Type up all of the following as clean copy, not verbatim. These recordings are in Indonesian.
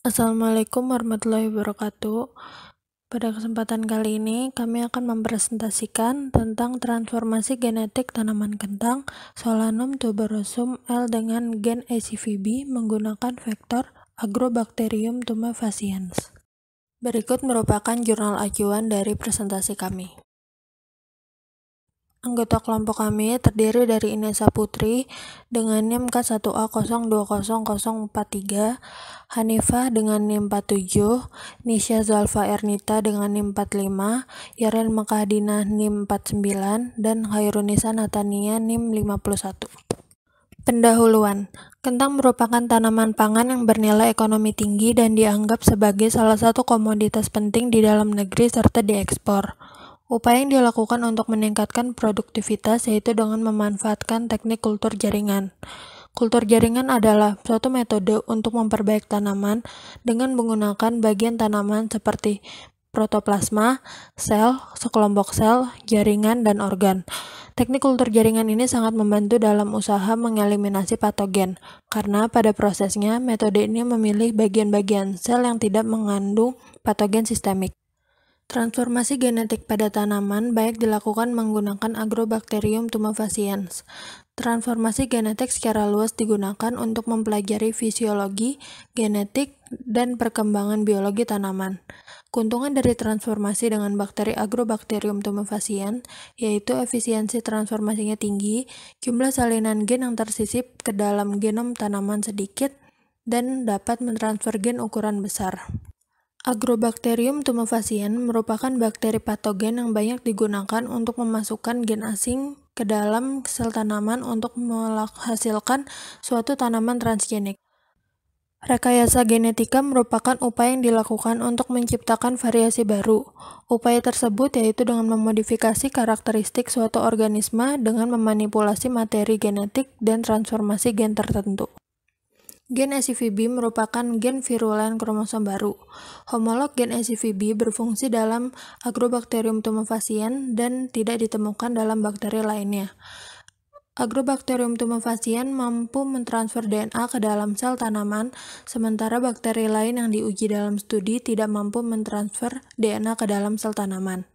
Assalamualaikum warahmatullahi wabarakatuh. Pada kesempatan kali ini, kami akan mempresentasikan tentang transformasi genetik tanaman kentang Solanum tuberosum L dengan gen ACVB menggunakan vektor Agrobacterium tumefaciens. Berikut merupakan jurnal acuan dari presentasi kami. Anggota kelompok kami terdiri dari Inesa Putri dengan NIM K1A020043, Hanifah dengan NIM 47, Nisha Zalfa Ernita dengan NIM 45, Yaren Mekahdina NIM 49, dan Khairunisa Natania NIM 51. Pendahuluan. Kentang merupakan tanaman pangan yang bernilai ekonomi tinggi dan dianggap sebagai salah satu komoditas penting di dalam negeri serta diekspor. Upaya yang dilakukan untuk meningkatkan produktivitas yaitu dengan memanfaatkan teknik kultur jaringan. Kultur jaringan adalah suatu metode untuk memperbaiki tanaman dengan menggunakan bagian tanaman seperti protoplasma, sel, sekelompok sel, jaringan, dan organ. Teknik kultur jaringan ini sangat membantu dalam usaha mengeliminasi patogen, karena pada prosesnya metode ini memilih bagian-bagian sel yang tidak mengandung patogen sistemik. Transformasi genetik pada tanaman baik dilakukan menggunakan Agrobacterium tumefaciens. Transformasi genetik secara luas digunakan untuk mempelajari fisiologi, genetik, dan perkembangan biologi tanaman. Keuntungan dari transformasi dengan bakteri Agrobacterium tumefaciens yaitu efisiensi transformasinya tinggi, jumlah salinan gen yang tersisip ke dalam genom tanaman sedikit, dan dapat mentransfer gen ukuran besar. Agrobacterium tumefaciens merupakan bakteri patogen yang banyak digunakan untuk memasukkan gen asing ke dalam sel tanaman untuk menghasilkan suatu tanaman transgenik. Rekayasa genetika merupakan upaya yang dilakukan untuk menciptakan variasi baru. Upaya tersebut yaitu dengan memodifikasi karakteristik suatu organisme dengan memanipulasi materi genetik dan transformasi gen tertentu. Gen ACVB merupakan gen virulen kromosom baru. Homolog gen ACVB berfungsi dalam Agrobacterium tumefaciens dan tidak ditemukan dalam bakteri lainnya. Agrobacterium tumefaciens mampu mentransfer DNA ke dalam sel tanaman, sementara bakteri lain yang diuji dalam studi tidak mampu mentransfer DNA ke dalam sel tanaman.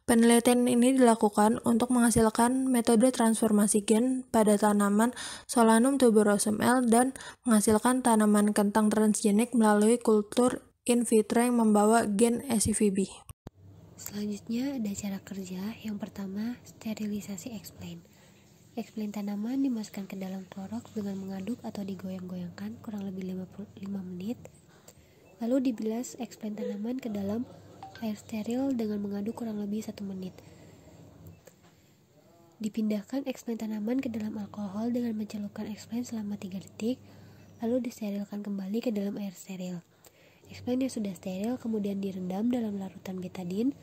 Penelitian ini dilakukan untuk menghasilkan metode transformasi gen pada tanaman Solanum tuberosum L dan menghasilkan tanaman kentang transgenik melalui kultur in vitro yang membawa gen ACVB. Selanjutnya ada cara kerja. Yang pertama, sterilisasi explain. Explain tanaman dimasukkan ke dalam klorox dengan mengaduk atau digoyang-goyangkan kurang lebih 55 menit. Lalu dibilas explain tanaman ke dalam air steril dengan mengaduk kurang lebih 1 menit. Dipindahkan explain tanaman ke dalam alkohol dengan mencelupkan explain selama 3 detik, lalu disterilkan kembali ke dalam air steril. Explain yang sudah steril kemudian direndam dalam larutan betadin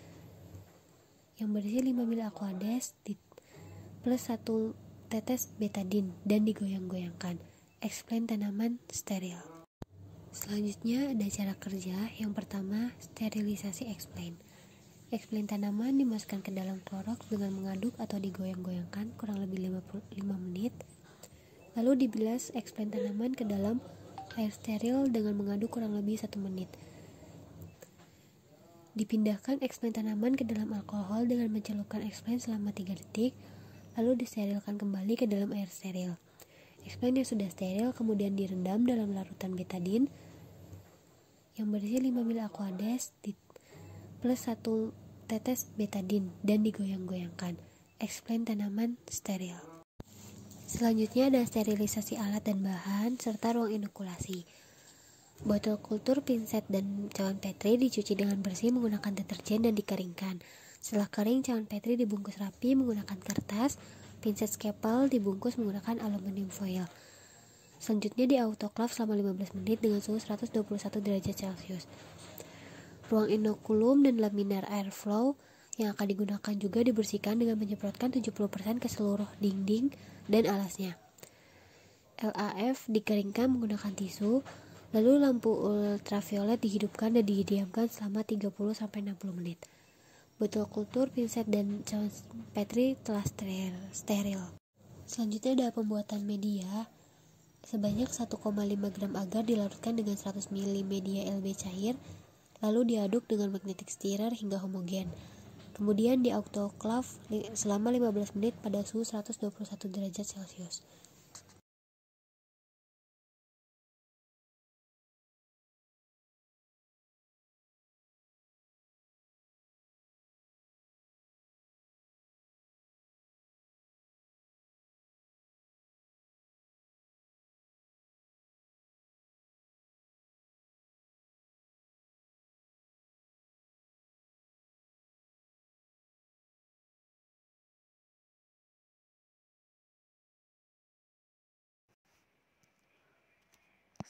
yang berisi 5 ml aquades plus 1 tetes betadin dan digoyang-goyangkan. Explain tanaman steril. Selanjutnya ada cara kerja. Yang pertama, sterilisasi explain. Explain tanaman dimasukkan ke dalam klorox dengan mengaduk atau digoyang-goyangkan kurang lebih 55 menit. Lalu dibilas explain tanaman ke dalam air steril dengan mengaduk kurang lebih 1 menit. Dipindahkan explain tanaman ke dalam alkohol dengan mencelupkan explain selama 3 detik, lalu disterilkan kembali ke dalam air steril. Explain yang sudah steril kemudian direndam dalam larutan betadin yang berisi 5 ml aquades plus 1 tetes betadin dan digoyang-goyangkan. Explain tanaman steril. Selanjutnya ada sterilisasi alat dan bahan serta ruang inokulasi. Botol kultur, pinset, dan cawan petri dicuci dengan bersih menggunakan deterjen dan dikeringkan. Setelah kering, cawan petri dibungkus rapi menggunakan kertas, pinset scalpel dibungkus menggunakan aluminium foil. Selanjutnya di autoclave selama 15 menit dengan suhu 121 derajat Celcius. Ruang inokulum dan laminar airflow yang akan digunakan juga dibersihkan dengan menyemprotkan 70% ke seluruh dinding dan alasnya. LAF dikeringkan menggunakan tisu, lalu lampu ultraviolet dihidupkan dan didiamkan selama 30-60 menit. Botol kultur, pinset, dan cawan petri telah steril. Selanjutnya ada pembuatan media. Sebanyak 1,5 gram agar dilarutkan dengan 100 ml media LB cair, lalu diaduk dengan magnetic stirrer hingga homogen. Kemudian di autoclave selama 15 menit pada suhu 121 derajat Celcius.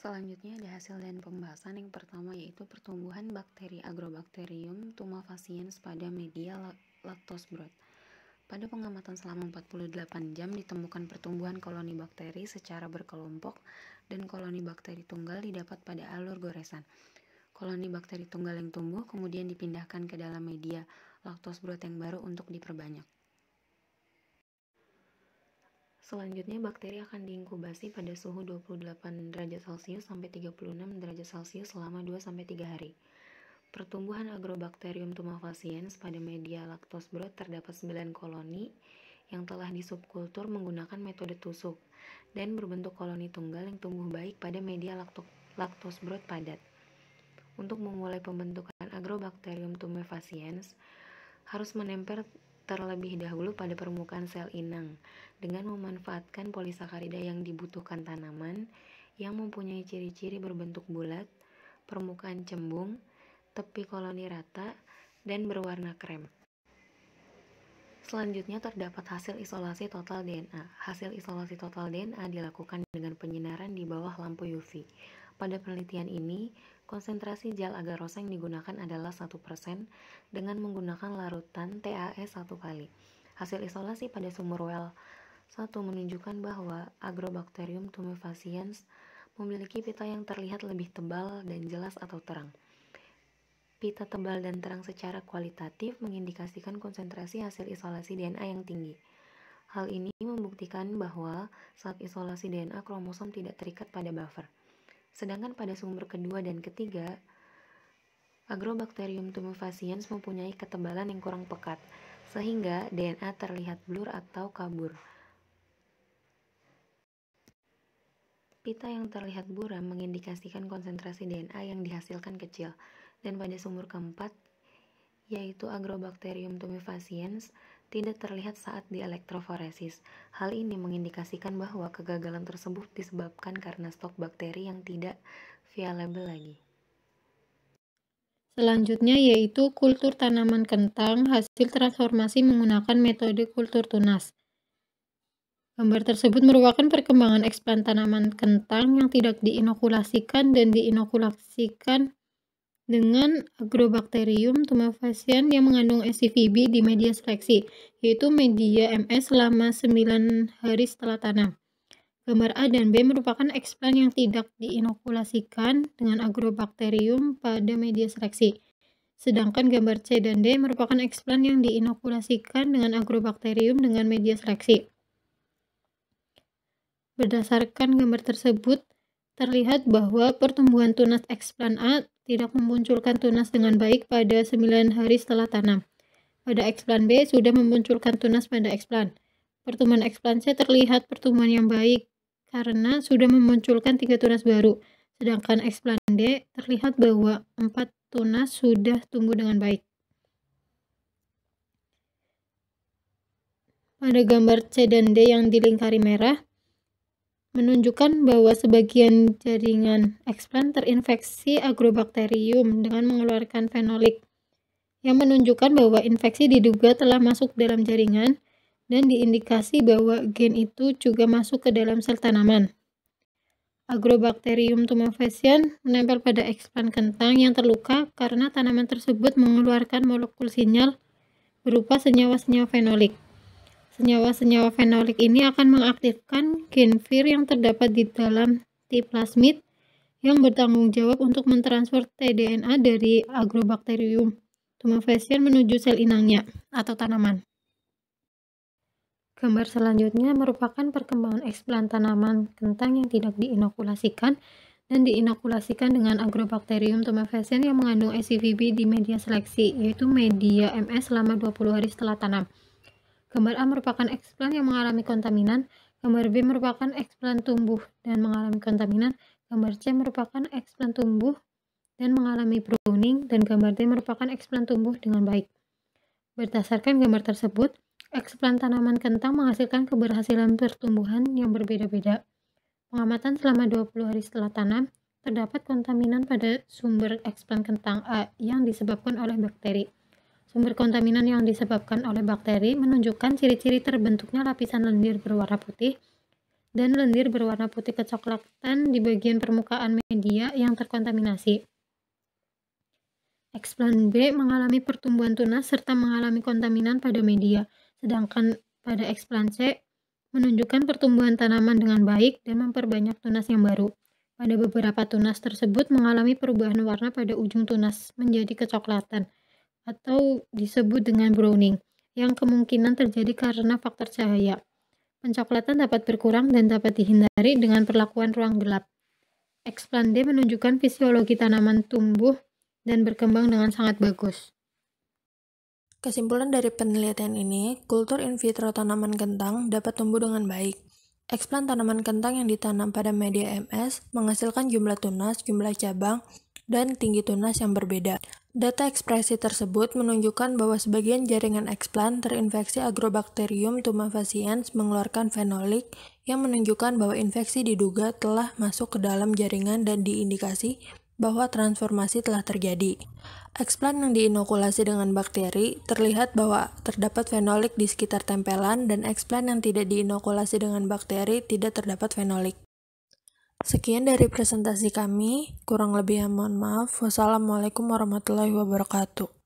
Selanjutnya ada hasil dan pembahasan. Yang pertama yaitu pertumbuhan bakteri Agrobacterium tumefaciens pada media lactose broth. Pada pengamatan selama 48 jam ditemukan pertumbuhan koloni bakteri secara berkelompok dan koloni bakteri tunggal didapat pada alur goresan. Koloni bakteri tunggal yang tumbuh kemudian dipindahkan ke dalam media lactose broth yang baru untuk diperbanyak. Selanjutnya, bakteri akan diinkubasi pada suhu 28 derajat Celcius sampai 36 derajat Celcius selama 2-3 hari. Pertumbuhan Agrobacterium tumefaciens pada media lactose broth terdapat 9 koloni yang telah disubkultur menggunakan metode tusuk dan berbentuk koloni tunggal yang tumbuh baik pada media lactose broth padat. Untuk memulai pembentukan Agrobacterium tumefaciens harus menempel terlebih dahulu pada permukaan sel inang dengan memanfaatkan polisakarida yang dibutuhkan tanaman yang mempunyai ciri-ciri berbentuk bulat, permukaan cembung, tepi koloni rata, dan berwarna krem. Selanjutnya terdapat hasil isolasi total DNA. Hasil isolasi total DNA dilakukan dengan penyinaran di bawah lampu UV. Pada penelitian ini, konsentrasi gel agar-rosa yang digunakan adalah 1% dengan menggunakan larutan TAE 1 kali. Hasil isolasi pada sumur well 1 menunjukkan bahwa Agrobacterium tumefaciens memiliki pita yang terlihat lebih tebal dan jelas atau terang. Pita tebal dan terang secara kualitatif mengindikasikan konsentrasi hasil isolasi DNA yang tinggi. Hal ini membuktikan bahwa saat isolasi DNA kromosom tidak terikat pada buffer. Sedangkan pada sumber kedua dan ketiga, Agrobacterium tumefaciens mempunyai ketebalan yang kurang pekat, sehingga DNA terlihat blur atau kabur. Pita yang terlihat buram mengindikasikan konsentrasi DNA yang dihasilkan kecil. Dan pada sumur keempat, yaitu Agrobacterium tumefaciens, tidak terlihat saat dielektroforesis. Hal ini mengindikasikan bahwa kegagalan tersebut disebabkan karena stok bakteri yang tidak viable lagi. Selanjutnya yaitu kultur tanaman kentang hasil transformasi menggunakan metode kultur tunas. Gambar tersebut merupakan perkembangan eksplan tanaman kentang yang tidak diinokulasikan dan diinokulasikan dengan Agrobacterium tumefaciens yang mengandung SCVB di media seleksi, yaitu media MS selama 9 hari setelah tanam. Gambar A dan B merupakan eksplan yang tidak diinokulasikan dengan Agrobacterium pada media seleksi. Sedangkan gambar C dan D merupakan eksplan yang diinokulasikan dengan Agrobacterium dengan media seleksi. Berdasarkan gambar tersebut, terlihat bahwa pertumbuhan tunas eksplan A tidak memunculkan tunas dengan baik pada 9 hari setelah tanam. Pada eksplan B sudah memunculkan tunas pada eksplan. Pertumbuhan eksplan C terlihat pertumbuhan yang baik karena sudah memunculkan 3 tunas baru. Sedangkan eksplan D terlihat bahwa 4 tunas sudah tumbuh dengan baik. Pada gambar C dan D yang dilingkari merah, menunjukkan bahwa sebagian jaringan eksplan terinfeksi Agrobacterium dengan mengeluarkan fenolik, yang menunjukkan bahwa infeksi diduga telah masuk dalam jaringan dan diindikasi bahwa gen itu juga masuk ke dalam sel tanaman. Agrobacterium tumefaciens menempel pada eksplan kentang yang terluka karena tanaman tersebut mengeluarkan molekul sinyal berupa senyawa-senyawa fenolik. Senyawa-senyawa fenolik ini akan mengaktifkan gen Vir yang terdapat di dalam T plasmid yang bertanggung jawab untuk mentransfer tDNA dari Agrobacterium tumefaciens menuju sel inangnya atau tanaman. Gambar selanjutnya merupakan perkembangan eksplan tanaman kentang yang tidak diinokulasikan dan diinokulasikan dengan Agrobacterium tumefaciens yang mengandung SCVB di media seleksi, yaitu media MS selama 20 hari setelah tanam. Gambar A merupakan eksplan yang mengalami kontaminan, gambar B merupakan eksplan tumbuh dan mengalami kontaminan, gambar C merupakan eksplan tumbuh dan mengalami browning, dan gambar D merupakan eksplan tumbuh dengan baik. Berdasarkan gambar tersebut, eksplan tanaman kentang menghasilkan keberhasilan pertumbuhan yang berbeda-beda. Pengamatan selama 20 hari setelah tanam, terdapat kontaminan pada sumber eksplan kentang A yang disebabkan oleh bakteri. Sumber kontaminan yang disebabkan oleh bakteri menunjukkan ciri-ciri terbentuknya lapisan lendir berwarna putih dan lendir berwarna putih kecoklatan di bagian permukaan media yang terkontaminasi. Eksplan B mengalami pertumbuhan tunas serta mengalami kontaminan pada media, sedangkan pada eksplan C menunjukkan pertumbuhan tanaman dengan baik dan memperbanyak tunas yang baru. Pada beberapa tunas tersebut mengalami perubahan warna pada ujung tunas menjadi kecoklatan atau disebut dengan browning, yang kemungkinan terjadi karena faktor cahaya. Pencoklatan dapat berkurang dan dapat dihindari dengan perlakuan ruang gelap. Eksplan D menunjukkan fisiologi tanaman tumbuh dan berkembang dengan sangat bagus. Kesimpulan dari penelitian ini, kultur in vitro tanaman kentang dapat tumbuh dengan baik. Eksplan tanaman kentang yang ditanam pada media MS menghasilkan jumlah tunas, jumlah cabang, dan tinggi tunas yang berbeda. Data ekspresi tersebut menunjukkan bahwa sebagian jaringan eksplan terinfeksi Agrobacterium tumefaciens mengeluarkan fenolik yang menunjukkan bahwa infeksi diduga telah masuk ke dalam jaringan dan diindikasi bahwa transformasi telah terjadi. Eksplan yang diinokulasi dengan bakteri terlihat bahwa terdapat fenolik di sekitar tempelan, dan eksplan yang tidak diinokulasi dengan bakteri tidak terdapat fenolik. Sekian dari presentasi kami, kurang lebihnya mohon maaf. Wassalamualaikum warahmatullahi wabarakatuh.